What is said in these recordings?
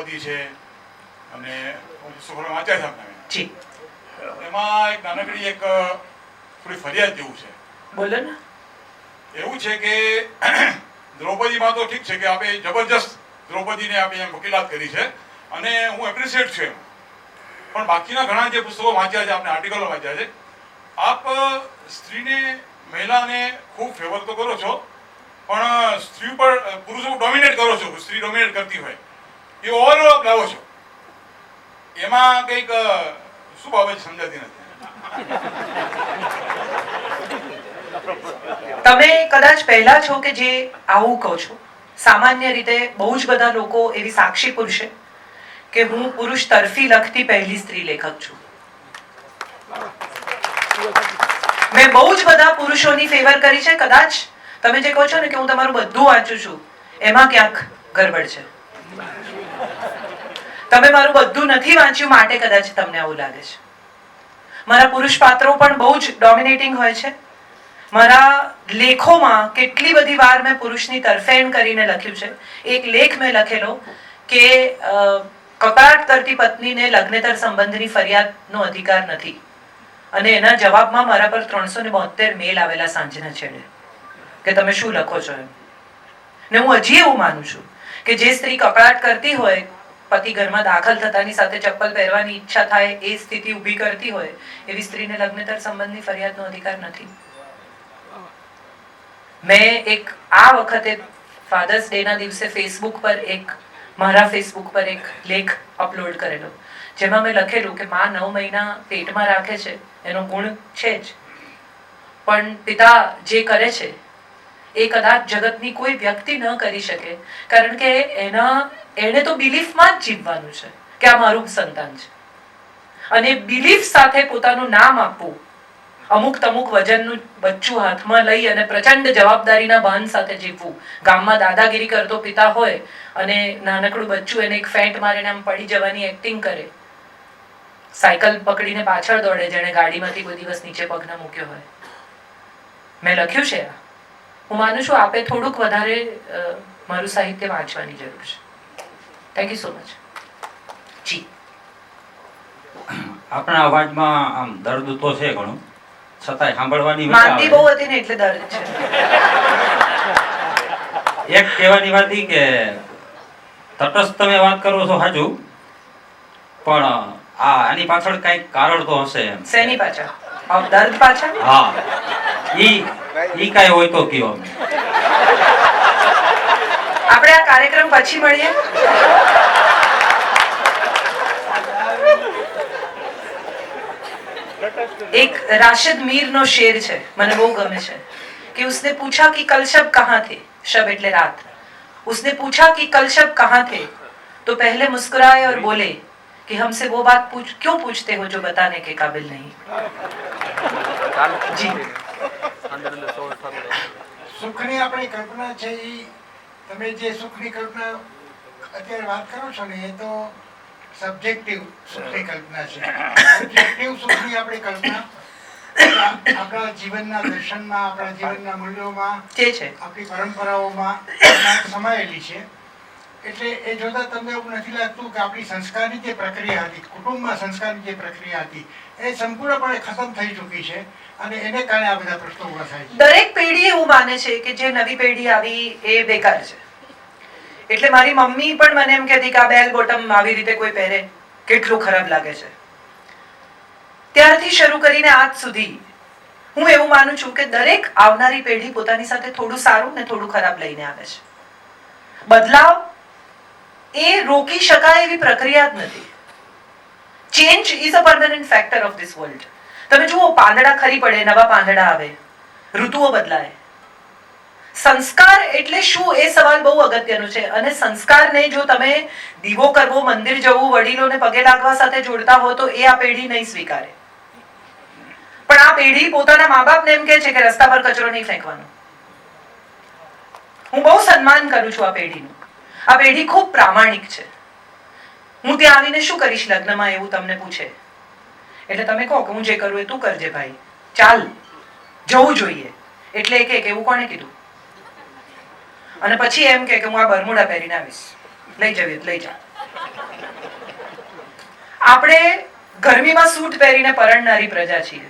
દ્રૌપદી છે અને પુસ્તકો વાંચ્યા છે આપણે. જી. એમાં એક નાનકડી એક થોડી ફરિયાદ જેવું છે. બોલો ને. એવું છે કે દ્રૌપદીમાં તો ઠીક છે કે આપણે જબરજસ્ત દ્રૌપદીને આપણે વકીલાત કરી છે અને હું એપ્રિશિએટ છું એમ, પણ બાકીના ઘણા જે પુસ્તકો વાંચ્યા છે, આપણે આર્ટિકલો વાંચ્યા છે, આપ સ્ત્રીને, મહિલાને ખૂબ ફેવર તો કરો છો, પણ સ્ત્રી ઉપર પુરુષો ડોમિનેટ કરો છો, સ્ત્રી ડોમિનેટ કરતી હોય એ ઓવરઓલ લાવો છો. એમાં કંઈક શું બાબત સમજાતી નથી. તમે કદાચ પહેલા છો કે જે આવું કહો છો. સામાન્ય રીતે બહુ જ બધા લોકો એવી સાક્ષી પુરુષે કે હું પુરુષ તરફી લખતી પહેલી સ્ત્રી લેખક છું. મેં બહુ જ બધા પુરુષોની ફેવર કરી છે. કદાચ તમે જે કહો છો ને કે હું તમારું બધું વાંચું છું, એમાં ક્યાંક ગડબડ છે. તમે મારું બધું નથી વાંચ્યું માટે કદાચ તમને આવું લાગે છે. મારા પુરુષ પાત્રો પણ બહુ જ ડોમિનેટિંગ હોય છે. મારા લેખોમાં કેટલી બધી વાર મેં પુરુષની તરફેણ કરીને લખ્યું છે. એક લેખ મેં લખેલો કે કકળાટ કરતી પત્નીને લગ્નેતર સંબંધની ફરિયાદનો અધિકાર નથી, અને એના જવાબમાં મારા પર 372 મેલ આવેલા સાંજના છેડે કે તમે શું લખો છો એમ. ને હું હજી એવું માનું છું કે જે સ્ત્રી કકળાટ કરતી હોય, પતિ ઘરમાં દાખલ થતાની સાથે ચપ્પલ પહેરવાની ઈચ્છા થાય એ સ્થિતિ ઊભી કરતી હોય, એવી સ્ત્રીને લગ્નેતર સંબંધની ફરિયાદનો અધિકાર નથી. મેં એક આ વખતે ફાધર્સ ડે ના દિવસે મારા ફેસબુક પર એક લેખ અપલોડ કરેલો, જેમાં મેં લખેલું કે માં 9 મહિના પેટમાં રાખે છે એનો ગુણ છે જ, પણ પિતા જે કરે છે એ કદાચ જગતની કોઈ વ્યક્તિ ન કરી શકે, કારણ કે એને તો બિલીફમાં જ જીવવાનું છે કે આ મારું સંતાન છે, અને બિલીફ સાથે પોતાનું નામ આપવું, અમુક તમુક વજનનું બચ્ચું હાથમાં લઈ અને પ્રચંડ જવાબદારીના ભાન સાથે જીવવું. ગામમાં દાદાગીરી કરતો પિતા હોય અને નાનકડું બચ્ચું એને એક ફેંટ મારીને આમ પડી જવાની એક્ટિંગ કરે, સાયકલ પકડીને પાછળ દોડે જેણે ગાડીમાંથી કોઈ દિવસ નીચે પગ ન મૂક્યો હોય. મેં લખ્યું છે. હું માનું છું આપે થોડુંક વધારે મારું સાહિત્ય વાંચવાની જરૂર છે. Thank you so much. જી. આપણા અવાજમાં આમ દર્દ તો છે ઘણું, છતાંય સાંભળવાની માંદી બહુ હતી ને એટલે દર્દ છે. એક કહેવાની વાત ઈ કે તટસ્થ તમે વાત કરો છો સાચું, પણ આની પાછળ કઈક કારણ તો હશે એમ. શેની પાછળ? દર્દ પાછળ? હા, ઈ કાઈ હોય તો કયો. આપણે આ કાર્યક્રમ પછી મળીએ. एक राशिद मीर नो शेर છે, મને બહુ ગમે છે कि उसने पूछा कि कल शब कहाँ थे. शब એટલે रात. उसने पूछा कि कल शब कहाँ थे, तो पहले मुस्कुराए और बोले कि हमसे वो बात क्यों पूछते हो जो बताने के काबिल नहीं. જી. સુખની આપણી કલ્પના છે, એ તમે જે સુખની કલ્પના અત્યારે વાત કરો છો ને, એ તો સબ્જેક્ટિવ સુખની કલ્પના છે. ઓબ્જેક્ટિવ સુખની આપણી કલ્પના આપણા જીવનના દર્શનમાં, આપણા જીવનના મૂલ્યોમાં, આપણી પરંપરાઓમાં સમાયેલી છે. એટલે એ જોતા તમને એવું નથી લાગતું કે આપણી સંસ્કારની જે પ્રક્રિયા હતી, કુટુંબમાં સંસ્કારની જે પ્રક્રિયા હતી, એ સંપૂર્ણપણે ખતમ થઈ ચૂકી છે, અને એને કારણે આ બધા પ્રશ્નો ઉભા થાય છે. દરેક પેઢી એવું માને છે કે જે નવી પેઢી આવી એ બેકાર છે. એટલે મારી મમ્મી પણ મને એમ કહેતી કે આ બેલ બોટમ આવી રીતે કોઈ પહેરે કેટલું ખરાબ લાગે છે. ત્યારથી શરૂ કરીને આજ સુધી હું એવું માનું છું કે દરેક આવનારી પેઢી પોતાની સાથે થોડું સારું ને થોડું ખરાબ લઈને આવે છે. બદલાવ એ રોકી શકાય એવી પ્રક્રિયા જ નથી. Change is a permanent factor of this world. તમે જુઓ, પાંદડા ખરી પડે, નવા પાંદડા આવે, ઋતુઓ બદલાય. સંસ્કાર એટલે શું એ સવાલ બહુ અગત્યનો છે, અને સંસ્કારને જો તમે દીવો કરવો, મંદિર જવું, વડીલોને પગે લાગવા સાથે જોડતા હો તો એ આ પેઢી નહીં સ્વીકારે. પણ આ પેઢી પોતાના મા બાપને એમ કહે છે કે રસ્તા પર કચરો નહીં ફેંકવાનો. હું બહુ સન્માન કરું છું આ પેઢીનું. આ પેઢી ખૂબ પ્રામાણિક છે. હું ત્યાં આવીને શું કરીશ લગ્નમાં એવું તમને પૂછે એટલે તમે કહો કે હું જે કરું એ તું કરજે ભાઈ, ચાલ જવું જોઈએ. એટલે એ કે એવું કોણે કીધું? અને પછી એમ કે હું આ બરમુડા પહેરીને આવીશ, લઈ જવી લઈ જા. આપણે ગરમીમાં સૂટ પહેરીને પરણનારી પ્રજા છીએ.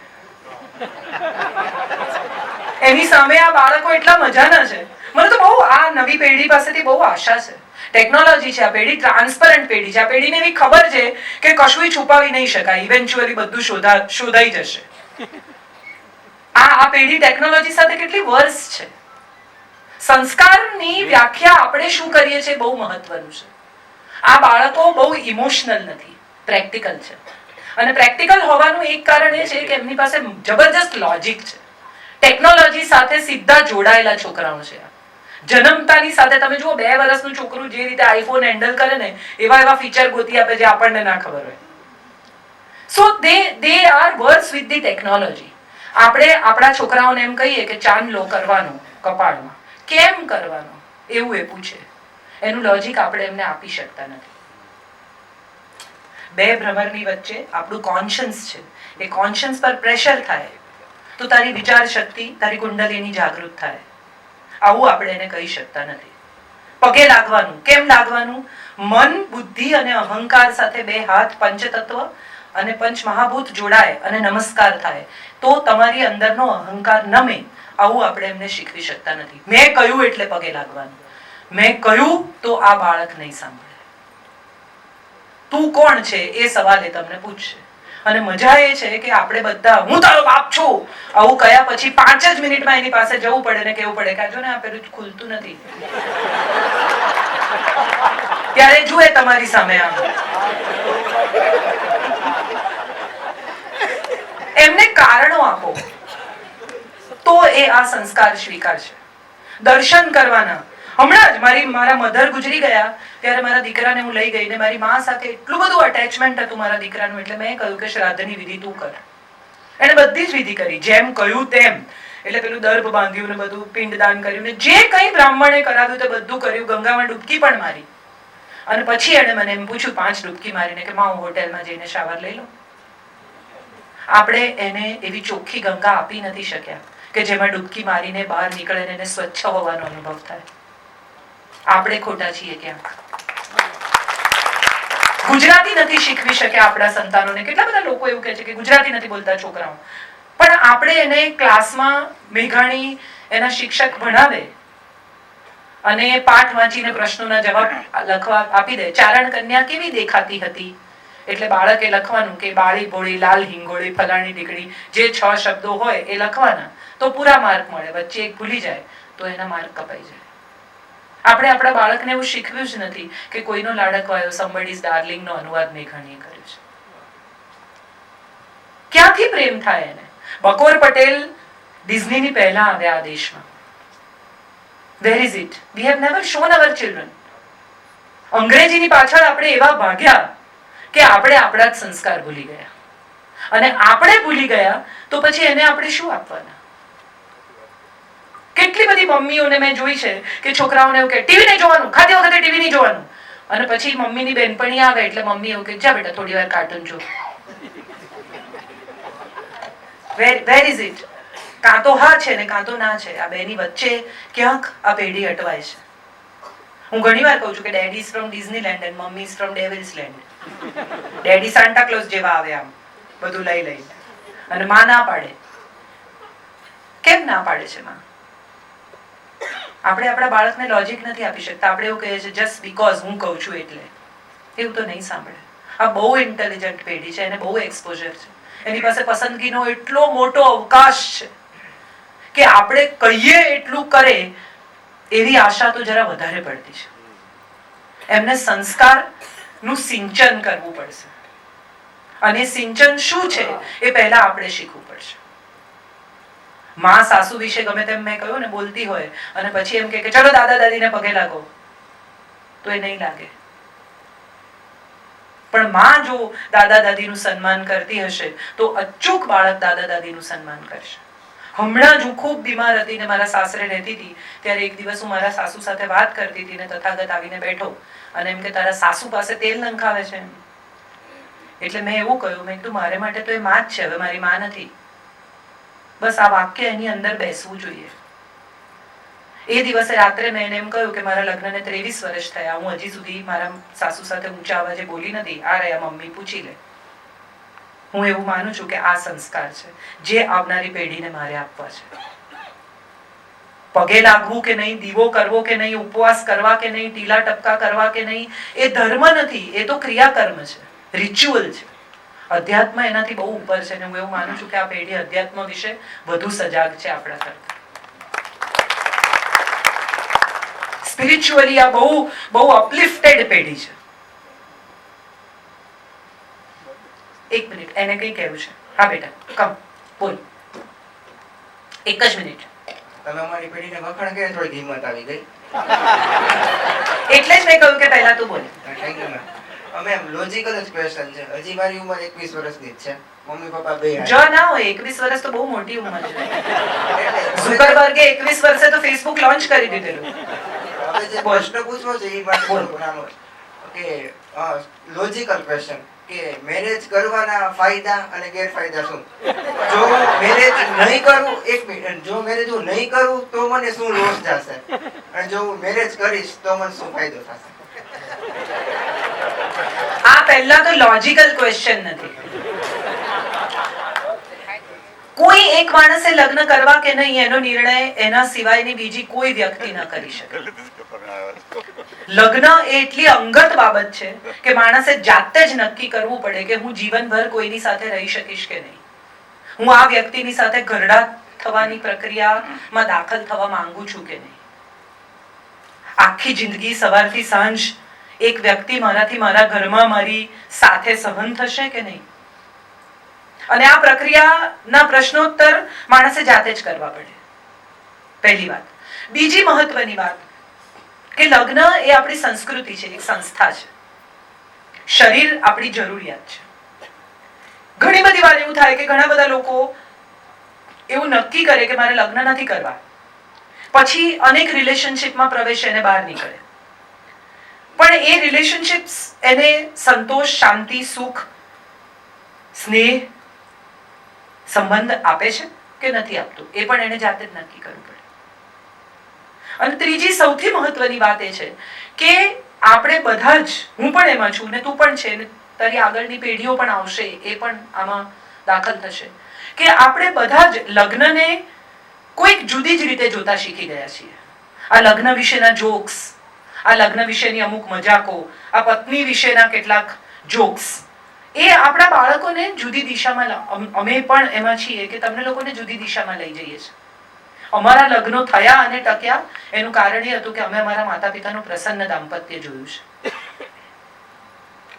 એની સામે આ બાળકો એટલા મજાના છે. મને તો બહુ આ નવી પેઢી પાસેથી બહુ આશા છે. ટેકનોલોજી છે, આ પેઢી ટ્રાન્સપરન્ટ પેઢી છે. આ પેઢીને એવી ખબર છે કે કશું છુપાવી નહીં શકાય, ઇવેન્ચ્યુઅલી બધું શોધાઈ જશે. આ પેઢી ટેકનોલોજી સાથે કેટલી વર્ષ છે. સંસ્કારની વ્યાખ્યા આપણે શું કરીએ છીએ બહુ મહત્વનું છે. આ બાળકો બહુ ઇમોશનલ નથી, પ્રેક્ટિકલ છે. અને પ્રેક્ટિકલ હોવાનું એક કારણ એ છે કે એમની પાસે જબરજસ્ત લોજિક છે. ટેકનોલોજી સાથે સીધા જોડાયેલા છોકરાઓ છે. જન્મતાની સાથે તમે જુઓ 2 વર્ષનું છોકરું જે રીતે આઈફોન હેન્ડલ કરે ને એવા ફીચર ગોતી આપે જે આપણને ના ખબર હોય. So they are worse with the technology. આપણે આપણા છોકરાઓને એમ કહીએ કે ચાંદલો કરવાનો કપાળમાં, કેમ કરવાનો એવું એ પૂછે. એનું લોજિક આપણે એમને આપી શકતા નથી. 2 ભ્રમરની વચ્ચે આપણું કોન્શિયન્સ છે. એ કોન્શિયન્સ પર પ્રેશર થાય તો તારી વિચાર શક્તિ, તારી કુંડલીની જાગૃત થાય. આવું આપણે એને કહી શકતા નથી. પગે લાગવાનું, કેમ લાગવાનું? મન, બુદ્ધિ અને અહંકાર સાથે 2 હાથ, પંચતત્વ અને પંચ મહાભૂત જોડાય અને નમસ્કાર થાય તો તમારી અંદરનો અહંકાર નમે. આવું આપણે એમને શીખવી શકતા નથી. મેં કહ્યું એટલે પગે લાગવાનું, મેં કહ્યું તો આ બાળક નહીં સાંભળે. તું કોણ છે એ સવાલ એ તમને પૂછશે. અને મજા એ છે કે આપણે બધા હું તારો બાપ છું આવું કયા પછી 5 જ મિનિટમાં એની પાસે જવું પડે ને કહેવું પડે કે જો ને આ પેલું ખુલતું નથી. ત્યારે જુએ તમારી સામે આમ. એમને કારણો આપો તો એ આ સંસ્કાર સ્વીકારશે. દર્શન કરવાના. હમણાં જ મારા મધર ગુજરી ગયા ત્યારે મારા દીકરાને હું લઈ ગઈ ને મારી માં સાથે એટલું બધું અટેચમેન્ટ હતું મારા દીકરાનું. એટલે મેં કહ્યું કે શ્રાદ્ધની વિધિ તું કર. એને બધી જ વિધિ કરી જેમ કહ્યું તેમ. એટલે પેલું દર્ભ બાંધ્યું ને બધું પિંડદાન કર્યું ને જે કંઈ બ્રાહ્મણે કરાવ્યું તે બધું કર્યું. ગંગામાં ડૂબકી પણ મારી. અને પછી એને મને એમ પૂછ્યું 5 ડૂબકી મારીને કે માં હું હોટેલમાં જઈને શાવર લઈ લઉં. આપણે એને એવી ચોખ્ખી ગંગા આપી નથી શક્યા કે જેમાં ડૂબકી મારીને બહાર નીકળે એને સ્વચ્છ હોવાનો અનુભવ થાય. આપણે ખોટા છીએ ક્યાંક. ગુજરાતી નથી શીખવી શક્યા આપણા સંતાનોને. કેટલા બધા લોકો એવું કહે છે કે ગુજરાતી નથી બોલતા છોકરાઓ. પણ આપણે એને ક્લાસમાં મેઘાણી એના શિક્ષક ભણાવે અને પાઠ વાંચીને પ્રશ્નોના જવાબ લખવા આપી દે. ચારણ કન્યા કેવી દેખાતી હતી એટલે બાળકે લખવાનું કે બાળી ભોળી લાલ હિંગોળી ફલાણી ડીકડી, જે 6 શબ્દો હોય એ લખવાના તો પૂરા માર્ક મળે. વચ્ચે એક ભૂલી જાય તો એના માર્ક કપાઈ જાય. આપણે આપણા બાળકને એવું શીખવ્યું જ નથી કે કોઈનો લાડકવાયો somebody's darling નો અનુવાદ મેઘાણીએ કર્યો છે. ક્યાંથી પ્રેમ થાય એને? બકોર પટેલ ડિઝનીની પહેલા આવ્યા આ દેશમાં. Where is it? We have never shown our children. અંગ્રેજીની પાછળ આપણે એવા ભાગ્યા કે આપણે આપણા જ સંસ્કાર ભૂલી ગયા. અને આપણે ભૂલી ગયા તો પછી એને આપણે શું આપવાના? કેટલી બધી મમ્મીઓને મેં જોઈ છે કે છોકરાઓને એવું કે ટીવી નહીં જોવાનું, ખાતી વખતે ટીવી નહીં જોવાનું. અને પછી મમ્મીની બેનપણી આવે એટલે મમ્મી એવું કે જા બેટા થોડી વાર કાર્ટૂન જો. Where is it? કાં તો હા છે ને કાં તો ના છે. આ બેની વચ્ચે ક્યાંક આ પેઢી અટવાય છે. હું ઘણી વાર કહું છું કે daddy is from Disneyland and mummy is from devil's land. Daddy Santa Claus જેવા આવે આમ બધું લઈ લઈને અને માં ના પાડે. કેમ ના પાડે છે માં? આપણે આપણા બાળકને લોજિક નથી આપી શકતા. આપણે એવું કહીએ છીએ જસ્ટ બીકોઝ હું કહું છું એટલે. એવું તો નહીં સાંભળે. આ બહુ ઇન્ટેલિજન્ટ પેઢી છે, એને બહુ એક્સપોઝર છે. એની પાસે પસંદગીનો એટલો મોટો અવકાશ છે કે આપણે કહીએ એટલું કરે એવી આશા તો જરા વધારે પડતી છે. એમને સંસ્કારનું સિંચન કરવું પડશે. અને સિંચન શું છે એ પહેલા આપણે શીખવું પડશે. માં સાસુ વિશે ગમે તેમ મેં કહ્યું ને બોલતી હોય અને પછી એમ કે ચલો દાદા દાદીને પગે લાગો તો એ નહીં લાગે. પણ માં જો દાદા દાદીનું સન્માન કરતી હશે તો અચૂક બાળક દાદા દાદીનું સન્માન કરશે. હમણાં જ હું ખૂબ બીમાર હતી ને મારા સાસરે રહેતી હતી ત્યારે એક દિવસ હું મારા સાસુ સાથે વાત કરતી હતી ને તથાગત આવીને બેઠો અને એમ કે તારા સાસુ પાસે તેલ નંખાવે છે. એટલે મેં એવું કહ્યું, મેં કીધું મારે માટે તો એ માં જ છે, હવે મારી માં નથી. બસ આ વાક્ય એની અંદર બેસવું જોઈએ. એ દિવસે રાત્રે મેં એને એમ કહ્યું કે મારા લગ્નને 23 વર્ષ થયા, હું હજી સુધી મારા સાસુ સાથે ઊંચા અવાજે બોલી નથી, આ રહ્યા મમ્મી, પૂછી લે. હું એવું માનું છું કે આ સંસ્કાર છે જે આવનારી પેઢીને મારે આપવા છે. પગે લાગવું કે નહીં, દીવો કરવો કે નહીં, ઉપવાસ કરવા કે નહીં, ટીલા ટપકા કરવા કે નહીં, એ ધર્મ નથી, એ તો ક્રિયાકર્મ છે, રિચ્યુઅલ છે. અધ્યાત્મ એનાથી બહુ ઉપર છે અને હું એવું માનું છું કે આ પેઢી અધ્યાત્મ વિશે વધુ સજાગ છે આપણા કરતા. સ્પિરિચ્યુઅલી આ બહુ અપલિફ્ટેડ પેઢી છે. એક મિનિટ, એને કઈ કહેવું છે? હા બેટા, કમ બોલ, એક જ મિનિટ. તમે અમારી પેઢીને વખાણ કરે થોડી હિંમત આવી ગઈ. એટલે જ મેં કહ્યું કે પહેલા તું બોલ. Thank you ma'am. Ma'am logical જ ક્વેશ્ચન છે. હજી મારી ઉંમર 21 વર્ષની જ છે. મમ્મી પપ્પા બે જો ના હોય 21 વર્ષ તો બહુ મોટી ઉંમર છે. ઝુકરબર્ગે 21 વર્ષે તો ફેસબુક લોન્ચ કરી દીધેલું. હવે જે પ્રશ્ન પૂછવો છે એ માટે થોડું નાનો કે લોજિકલ ક્વેશ્ચન કે મેરેજ કરવાના ફાયદા અને ગેરફાયદા શું? જો મેરેજ નહીં કરું, એક મિનિટ, જો મેરેજ હું નહીં કરું તો મને શું લોસ જશે અને જો હું મેરેજ કરીશ તો મને શું ફાયદો થશે? આ પહેલા તો લોજિકલ ક્વેશ્ચન નથી. કોઈ એક માણસે લગ્ન કરવા કે નહીં એનો નિર્ણય એના સિવાયની બીજી કોઈ વ્યક્તિ ન કરી શકે. લગ્ન એ એટલી અંગત બાબત છે કે માણસે જાતે જ નક્કી કરવું પડે કે હું જીવનભર કોઈની સાથે રહી શકીશ કે નહીં. હું આ વ્યક્તિની સાથે ઘરડા થવાની પ્રક્રિયામાં દાખલ થવા માંગુ છું કે નહીં. આખી જિંદગી સવારથી સાંજ એક વ્યક્તિ મારાથી મારા ઘરમાં મારી સાથે સહન થશે કે નહીં. અને આ પ્રક્રિયાના પ્રશ્નોત્તર માણસે જાતે જ કરવા પડે. પહેલી વાત. બીજી મહત્વની વાત કે લગ્ન એ આપણી સંસ્કૃતિ છે, એક સંસ્થા છે. શરીર આપણી જરૂરિયાત છે. ઘણી બધી વાર એવું થાય કે ઘણા બધા લોકો એવું નક્કી કરે કે મારે લગ્ન નથી કરવા, પછી અનેક રિલેશનશિપમાં પ્રવેશે અને બહાર નીકળે. પણ એ રિલેશનશિપ્સ એને સંતોષ, શાંતિ, સુખ, સ્નેહ, સંબંધ આપે છે કે નથી આપતું, એ પણ એને જાતે જ નક્કી કરવું પડે. અને ત્રીજી સૌથી મહત્વની વાત એ છે કે આપણે બધા જ, હું પણ એમાં છું ને તું પણ છે ને તારી આગળની પેઢીઓ પણ આવશે, એ પણ આમાં દાખલ થશે, કે આપણે બધા જ લગ્નને કોઈક જુદી જ રીતે જોતા શીખી ગયા છીએ. આ લગ્ન વિશેના જોક્સ, આ લગ્ન વિશેની અમુક મજાકો, આ પત્ની વિશેના કેટલાક જોક્સ, એ આપણા બાળકોને જુદી દિશામાં, અમે પણ એમાં છીએ કે તમને લોકોને જુદી દિશામાં લઈ જઈએ છીએ. અમારા લગ્નો થયા અને ટક્યા એનું કારણ એ હતું કે અમે અમારા માતા પિતાનું પ્રસન્ન દાંપત્ય જોયું છે.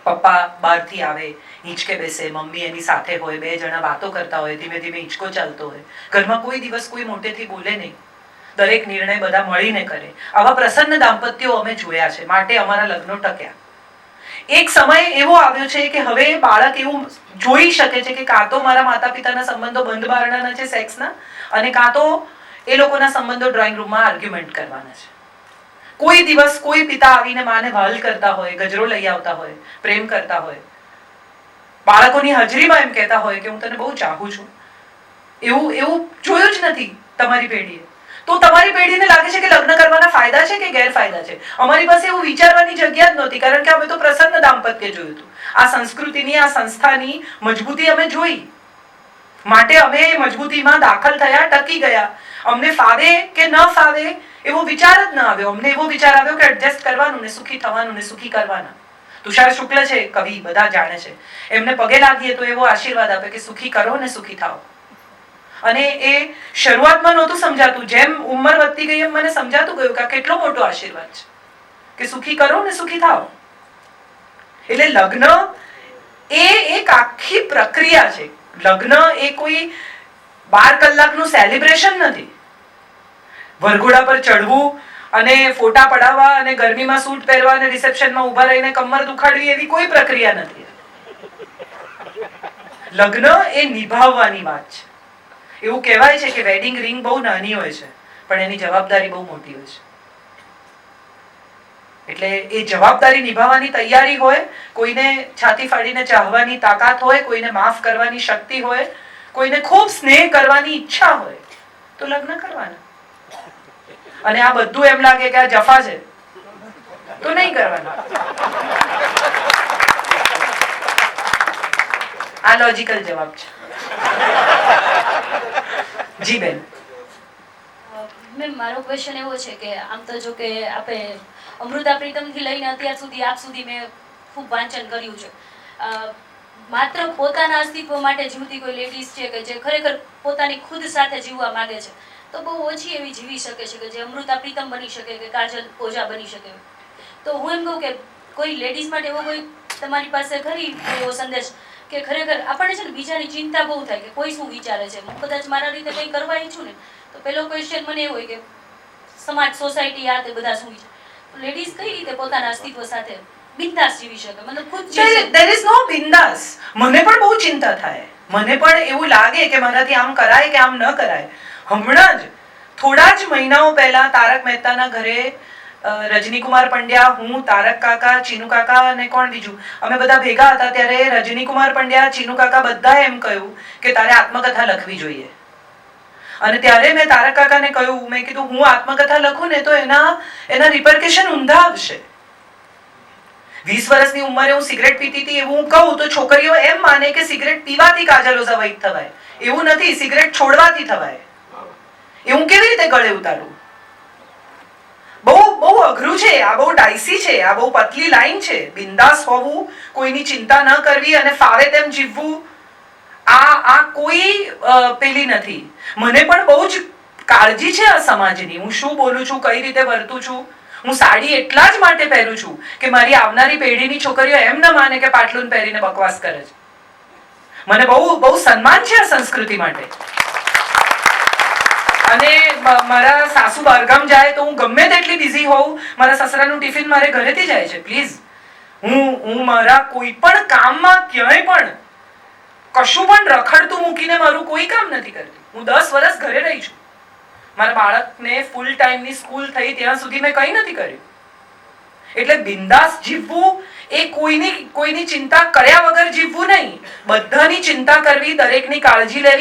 પપ્પા બહારથી આવે, હિંચકે બેસે, મમ્મી એની સાથે હોય, બે જણા વાતો કરતા હોય, ધીમે ધીમે હિંચકો ચાલતો હોય, ઘરમાં કોઈ દિવસ કોઈ મોટેથી બોલે નહીં, દરેક નિર્ણય બધા મળીને કરે. આવા પ્રસન્ન દાંપત્યો અમે જોયા છે, માટે અમારા લગ્નો ટક્યા. એક સમય એવો આવ્યો છે કે હવે બાળક એવું જોઈ શકે છે કે કાં તો મારા માતા પિતાના સંબંધો બંધ બારણાના છે સેક્સના, અને કાં તો એ લોકોના સંબંધો ડ્રોઈંગ રૂમમાં આર્ગ્યુમેન્ટ કરવાના છે. કોઈ દિવસ કોઈ પિતા આવીને માને વાલ કરતા હોય, ગજરો લઈ આવતા હોય, પ્રેમ કરતા હોય, બાળકોની હાજરીમાં એમ કહેતા હોય કે હું તને બહુ ચાહું છું, એવું જોયું જ નથી તમારી પેઢીએ. તો તમારી પેઢીને લાગે છે કે લગ્ન કરવાના ફાયદા છે કે ગેરફાયદા છે? અમારી પાસે એવું વિચારવાની જગ્યા જ નહોતી, કારણ કે અમે તો પ્રસન્ન દાંપત્ય જોયું હતું. આ સંસ્કૃતિની, આ સંસ્થાની મજબૂતી અમે જોઈ, માટે અમે એ મજબૂતીમાં દાખલ થયા, ટકી ગયા. અમને ફાવે કે ન ફાવે એવો વિચાર જ ન આવ્યો. અમને એવો વિચાર આવ્યો કે એડજસ્ટ કરવાનું ને સુખી થવાનું ને સુખી કરવાના. તુષાર શુક્લ છે કવિ, બધા જાણે છે, એમને પગે લાગીએ તો એવો આશીર્વાદ આપે કે સુખી કરો ને સુખી થાઓ. અને એ શરૂઆતમાં નહોતું સમજાતું, જેમ ઉંમર વધતી ગઈ એમ મને સમજાતું ગયું કે આ કેટલો મોટો આશીર્વાદ છે કે સુખી કરો ને સુખી થાઓ. એટલે લગ્ન એ એક આખી પ્રક્રિયા છે. લગ્ન એ કોઈ 12 કલાકનું સેલિબ્રેશન નથી. વરઘોડા પર ચડવું અને ફોટા પડાવવા અને ગરમીમાં સૂટ પહેરવા અને રિસેપ્શનમાં ઊભા રહીને કમર દુખાડવી એવી કોઈ પ્રક્રિયા નથી. લગ્ન એ નિભાવવાની વાત છે. એવું કહેવાય છે કે વેડિંગ રિંગ બહુ નાની હોય છે પણ એની જવાબદારી બહુ મોટી હોય છે. એટલે એ જવાબદારી નિભાવવાની તૈયારી હોય, કોઈને છાતી ફાડીને ચાહવાની તાકાત હોય, કોઈને માફ કરવાની શક્તિ હોય, કોઈને ખૂબ સ્નેહ કરવાની ઈચ્છા હોય તો લગ્ન કરવાના. અને આ બધું એમ લાગે કે આ જફા છે તો નહીં કરવાનું. આ લોજિકલ જવાબ છે. જી બેન. મેમ મારો ક્વેશ્ચન એવો છે કે આમ તો જો કે આપણે અમૃતા પ્રીતમથી લઈને અત્યાર સુધી આપ સુધી મેં ખૂબ વાંચન કર્યું છે. માત્ર પોતાના અસ્તિત્વ માટે જીવતી કોઈ લેડીઝ છે કે જે ખરેખર પોતાની ખુદ સાથે જીવવા માંગે છે તો બહુ ઓછી એવી જીવી શકે છે કે જે અમૃતા પ્રીતમ બની શકે કે કાજલ ઓઝા બની શકે. તો હું એમ કહું કે કોઈ લેડીઝ માટે એવો કોઈ તમારી પાસે ખરી એવો સંદેશ કે ખરેખર આપણને છે ને બીજાની ચિંતા બહુ થાય કે કોઈ શું વિચારે છે. હું કદાચ મારા રીતે કંઈ કરવા ઈચ્છું ને તો પહેલો ક્વેશ્ચન મને એવો હોય કે સમાજ સોસાયટી આ તે બધા શું વિચારે. લેડીઝ કઈ રીતે પોતાના અસ્તિત્વ સાથે બિંદાસ જીવી શકે મતલબ ખુદ there is no બિંદાસ. મને પણ બહુ ચિંતા થાય. મને પણ એવું લાગે કે મારાથી આમ કરાય કે આમ ન કરાય. હમણાં જ થોડા જ મહિનાઓ પહેલા તારક મહેતાના ઘરે રજનીકુમાર પંડ્યા, હું, તારક કાકા, ચીનુ કાકા અને કોણ બીજું, અમે બધા ભેગા હતા ત્યારે રજનીકુમાર પંડ્યા, ચીનુ કાકા બધાએ એમ કહ્યું કે તારે આત્મકથા લખવી જોઈએ. અને ત્યારે મેં તારક કાકાને કહ્યું, મેં કીધું હું આત્મકથા લખું ને તો એના રિપરકેશન ઊંધા આવશે. 20 વર્ષની ઉંમરે હું સિગરેટ પીતી હતી એવું હું કહું તો છોકરીઓ એમ માને કે સિગરેટ પીવાથી કાજલ ઓઝા વૈદ થવાય. એવું નથી, સિગરેટ છોડવાથી થવાય. એવું કેવી રીતે ગળે ઉતારું? બહુ અઘરું છે આ, બહુ ડાયસી છે આ, બહુ પતલી લાઈન છે. બિંદાસ હોવું, કોઈની ચિંતા ન કરવી અને ફાવે તેમ જીવવું, આ કોઈ પેલી નથી. મને પણ બહુ જ કાળજી છે આ સમાજની. હું શું બોલું છું, કઈ રીતે વર્તું છું. હું સાડી એટલા જ માટે પહેરું છું કે મારી આવનારી પેઢીની છોકરીઓ એમ ન માને કે પાટલુન પહેરીને બકવાસ કરે છે. મને બહુ સન્માન છે આ સંસ્કૃતિ માટે. અને મારા સાસુ બહારગામ જાય તો હું ગમે તેટલી બિઝી હોઉં, મારા સસરાનું ટિફિન મારે ઘરેથી જાય છે. પ્લીઝ, હું મારા કોઈ પણ કામમાં ક્યાંય પણ કશું પણ રખડતું મૂકીને મારું કોઈ કામ નથી કરતી. હું 10 વર્ષ ઘરે રહી છું. મારા બાળકને ફૂલ ટાઈમની સ્કૂલ થઈ ત્યાં સુધી મેં કંઈ નથી કર્યું. એટલે બિંદાસ જીવવું એ કોઈની ચિંતા કર્યા વગર જીવવું નહીં. બધાની ચિંતા કરવી, દરેકની કાળજી લેવી.